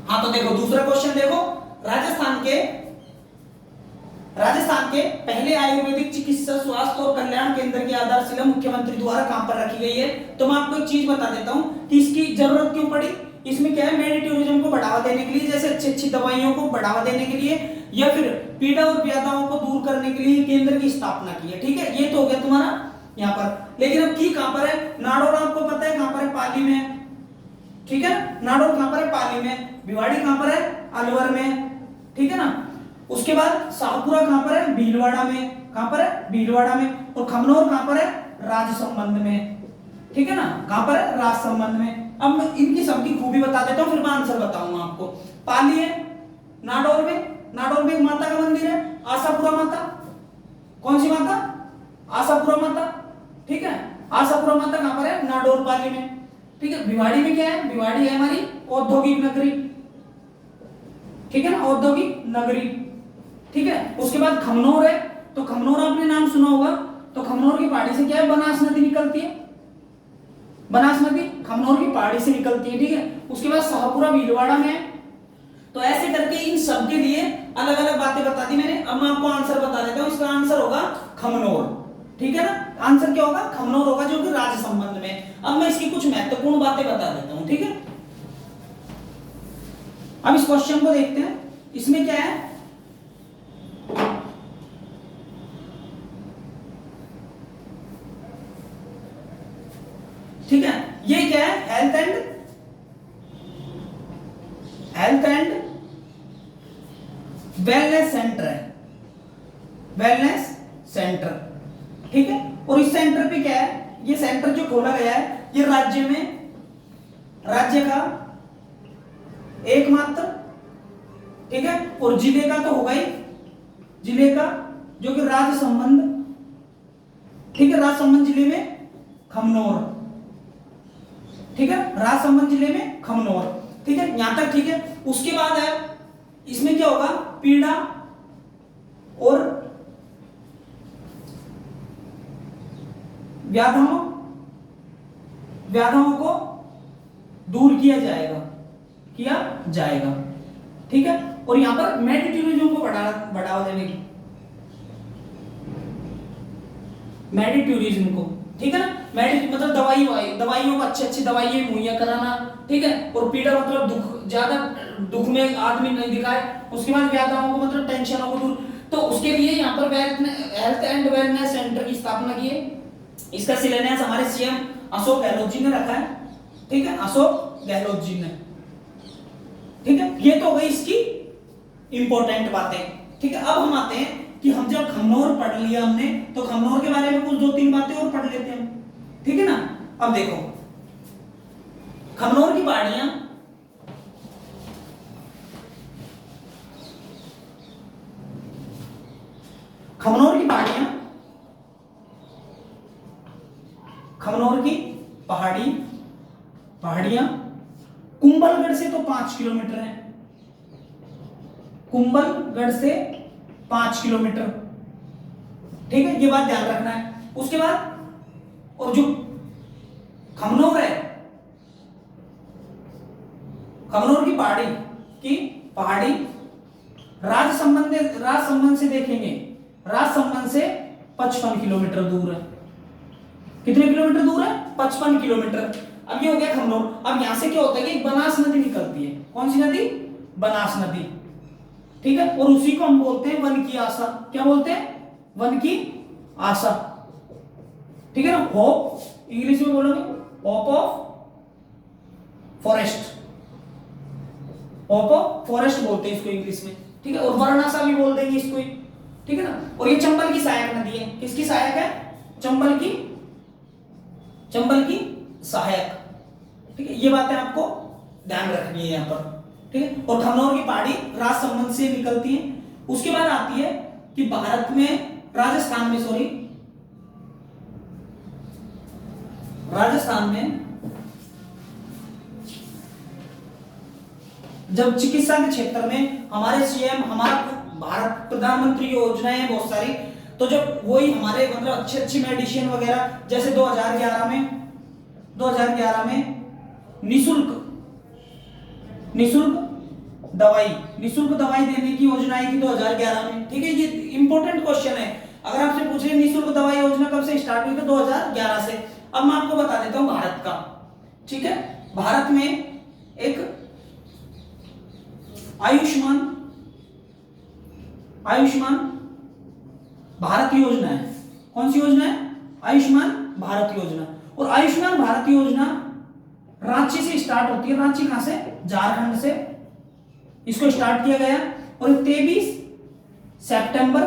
हाँ तो देखो दूसरा क्वेश्चन देखो, राजस्थान के पहले आयुर्वेदिक चिकित्सा स्वास्थ्य और कल्याण केंद्र की आधारशिला मुख्यमंत्री द्वारा कहां पर रखी गई है। तो मैं आपको एक चीज बता देता हूं कि इसकी जरूरत क्यों पड़ी। इसमें क्या है, मेडिटूरिज्म को बढ़ावा देने के लिए, जैसे अच्छी अच्छी दवाइयों को बढ़ावा देने के लिए, या फिर पीड़ा और व्याधाओं को दूर करने के लिए केंद्र की स्थापना की है। ठीक है, ये तो हो गया तुम्हारा यहाँ पर। लेकिन अब की कहां पर है, नाडोर आपको पता है कहां पर है, पाली में। ठीक है, नाडोर कहां पर है, पाली में। भिवाड़ी कहां पर है, अलवर में। ठीक है ना। उसके बाद शाहपुरा कहां पर है, भीलवाड़ा में। कहां पर है, भीलवाड़ा में। और खमनोर कहां पर है, राजसमंद में। ठीक है ना, कहां पर है, राजसमंद में। अब मैं इनकी सबकी खूबी बता देता हूं, फिर मैं आंसर बताऊंगा आपको। पाली है, नाडोर में एक माता का मंदिर है, आशापुरा माता। कौन सी माता, आशापुरा माता। ठीक है, आशापुरा माता कहां पर है, नाडोर पाली में। ठीक है, भिवाड़ी में क्या है, भिवाड़ी है हमारी औद्योगिक नगरी। ठीक है ना, औद्योगिक नगरी। ठीक है, उसके बाद खमनोर है, तो खमनोर आपने नाम सुना होगा। तो खमनोर की पहाड़ी से क्या है, बनास नदी निकलती है। बनास नदी खमनोर की पहाड़ी से निकलती है। ठीक है, उसके बाद शाहपुरा भीलवाड़ा में है। तो ऐसे करके इन सब के लिए अलग अलग बातें बता दी मैंने। अब मैं आपको आंसर बता देता हूं, इसका आंसर होगा खमनोर। ठीक है ना, आंसर क्या होगा, खमनोर होगा, जो कि राज्य संबंध में। अब मैं इसकी कुछ महत्वपूर्ण बातें बता देता हूं। ठीक है, अब इस क्वेश्चन को देखते हैं। इसमें क्या है, ठीक है, ये क्या है, हेल्थ एंड वेलनेस सेंटर है, वेलनेस सेंटर। ठीक है, और इस सेंटर पे क्या है, ये सेंटर जो खोला गया है, ये राज्य का एकमात्र, ठीक है, और जिले का तो होगा ही, जिले का जो कि राज्य संबंध। ठीक है, राज्य संबंध जिले में खमनोर। ठीक है, राजसमंद जिले में खमनोर। ठीक है, यहां तक ठीक है। उसके बाद है, इसमें क्या होगा, पीड़ा और व्याधाओं को दूर किया जाएगा। ठीक है, और यहां पर मेडिटूरिज्म को बढ़ावा देने की, मेडिटूरिज्म को। ठीक है ना, मतलब दवाइयों को अच्छी दवाइयां मुहैया कराना। ठीक है, और पीड़ा मतलब ज्यादा दुख में आदमी नहीं दिखाए। उसके बाद व्याधाओं को मतलब टेंशनों को दूर, तो उसके लिए यहाँ पर हेल्थ एंड वेलनेस सेंटर की स्थापना की है। इसका शिलान्यास हमारे सीएम अशोक गहलोत जी ने रखा है। ठीक है, अशोक गहलोत जी ने। ठीक है, ये तो हो गई इसकी इंपॉर्टेंट बातें। ठीक है, अब हम आते हैं कि हम जब खमनोर पढ़ लिया हमने, तो खमनोर के बारे में कुछ 2-3 बातें और पढ़ लेते हैं। ठीक है ना, अब देखो खमनोर की पहाड़ियां, खमनोर की पहाड़ियां कुंभलगढ़ से तो 5 किलोमीटर है, कुंभलगढ़ से 5 किलोमीटर। ठीक है, ये बात ध्यान रखना है। उसके बाद और जो खमनोर है, खमनोर की पहाड़ी राजसमंद से देखेंगे, राजसमंद से 55 किलोमीटर दूर है। कितने किलोमीटर दूर है, 55 किलोमीटर। अब ये हो गया खमनोर। अब यहां से क्या होता है कि बनास नदी निकलती है। कौन सी नदी, बनास नदी। ठीक है, और उसी को हम बोलते हैं वन की आशा। क्या बोलते हैं, वन की आशा। ठीक है ना, होप इंग्लिश में बोलोगे, hope of forest, hope of forest बोलते हैं इसको इंग्लिश में। ठीक है, और वरनासा भी बोल देंगे इसको। ठीक है ना, और ये चंबल की सहायक नदी है। किसकी सहायक है, चंबल की सहायक। ठीक है, ये बातें आपको ध्यान रखनी है यहां पर। ठीक है, और खमनोर की पहाड़ी राजसमंद से निकलती है। उसके बाद आती है कि भारत में राजस्थान में जब चिकित्सा के क्षेत्र में हमारे सीएम, हमारा भारत प्रधानमंत्री योजनाएं हैं बहुत सारी, तो जब वही हमारे मतलब अच्छी मेडिसिन वगैरह, जैसे 2011 में निशुल्क दवाई, निःशुल्क दवाई देने की योजना आई थी 2011 में। ठीक है, ये इंपॉर्टेंट क्वेश्चन है। अगर आपसे पूछे निःशुल्क दवाई योजना कब से स्टार्ट हुई तो 2011 से। अब मैं आपको बता देता हूं भारत का। ठीक है, भारत में एक आयुष्मान भारत योजना है। कौन सी योजना है? आयुष्मान भारत योजना। और आयुष्मान भारत योजना रांची से स्टार्ट होती है। रांची कहां से? झारखंड से इसको स्टार्ट किया गया और 23 सितंबर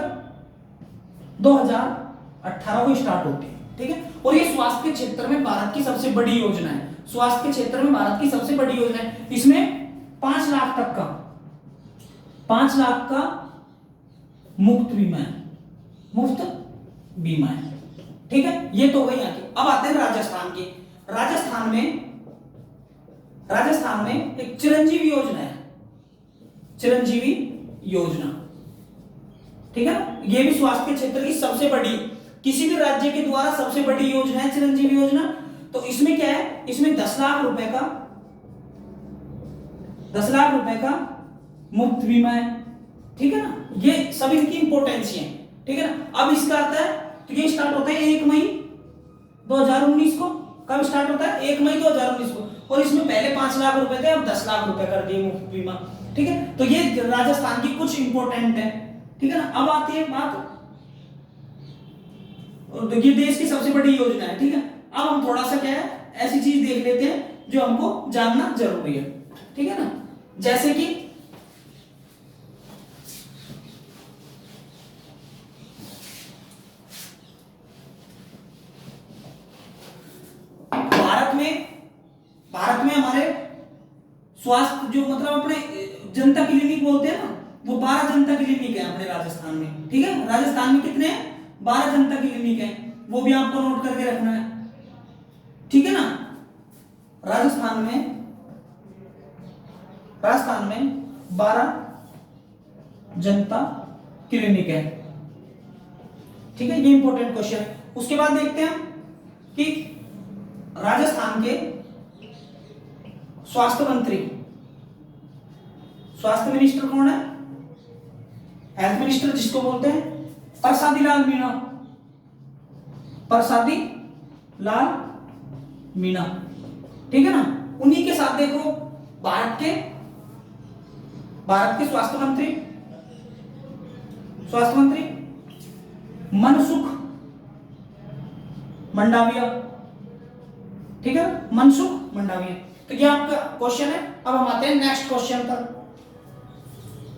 2018 को स्टार्ट होती है। ठीक है, और ये स्वास्थ्य के क्षेत्र में भारत की सबसे बड़ी योजना है। स्वास्थ्य के क्षेत्र में भारत की सबसे बड़ी योजना है। इसमें 5 लाख तक का 5 लाख का मुफ्त बीमा है, मुफ्त बीमा है। ठीक है, ये तो गई आगे। अब आते हैं राजस्थान के। राजस्थान में एक चिरंजीवी योजना है, चिरंजीवी योजना। ठीक है, ये भी स्वास्थ्य के क्षेत्र की सबसे बड़ी, किसी भी राज्य के द्वारा सबसे बड़ी योजना है चिरंजीवी योजना। तो इसमें क्या है? इसमें 10 लाख रुपए का मुफ्त बीमा है। ठीक है ना, ये सभी इनकी इंपॉर्टेंस है। ठीक है ना, अब इसका आता है तो ये स्टार्ट होता है 1 मई 2019 को। कब स्टार्ट होता है? 1 मई 2019 को। और इसमें पहले 5 लाख रुपए थे, अब 10 लाख रुपए कर दिए मुफ्त बीमा। ठीक है, तो ये राजस्थान की कुछ इंपॉर्टेंट है। ठीक है ना, अब आती है बात, तो ये देश की सबसे बड़ी योजना है। ठीक है, अब हम थोड़ा सा क्या है ऐसी चीज देख लेते हैं जो हमको जानना जरूरी है। ठीक है ना, जैसे कि भारत में हमारे स्वास्थ्य जो मतलब अपने जनता क्लिनिक बोलते हैं ना, वो 12 जनता क्लिनिक है अपने राजस्थान में। ठीक है, राजस्थान में कितने हैं? 12 जनता क्लिनिक है, वो भी आपको नोट करके रखना है। ठीक है ना, राजस्थान में 12 जनता क्लिनिक है। ठीक है, ये इंपॉर्टेंट क्वेश्चन। उसके बाद देखते हैं कि राजस्थान के स्वास्थ्य मिनिस्टर कौन है? हेल्थ मिनिस्टर जिसको बोलते हैं परसादी लाल मीणा। ठीक है ना, उन्हीं के साथ देखो भारत के स्वास्थ्य मंत्री मनसुख मंडाविया। ठीक है, मनसुख मंडाविया। तो ये आपका क्वेश्चन है। अब हम आते हैं नेक्स्ट क्वेश्चन पर।